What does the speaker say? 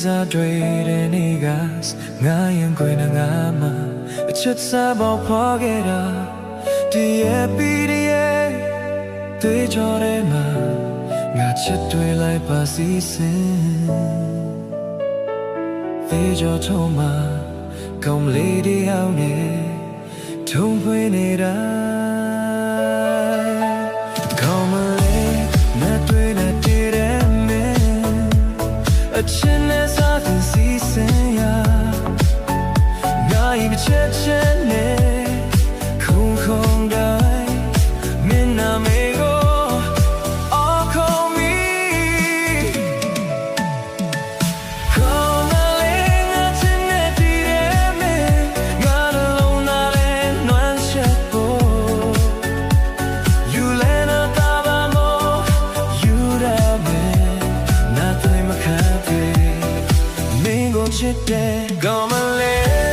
စားတွေတဲ့နေ့ကငါရင်ခွေနဲ့ငါမှအချစ်စားပေါ်ဖော်ခဲ့တာတည်းပြီးတည်းတွေ့ကြတဲ့မှာငါချစ်တွေ့လိုက်ပါစီစဉ်သေးကြထုံးမှာကောင်းလေးတယောက်နဲ့ထုံဖွေးနေတာကောင်းမလေးနဲ့တွေ့နဲ့တည်တဲ့မင်းအချစ်နဲ့စားတဲ့စီစဉ်ရာငါရင်ချစ်ချင်နေခုံခုံတိုင်းမင်းနာမေကိုချစ်တဲ့ကောင်းမလေး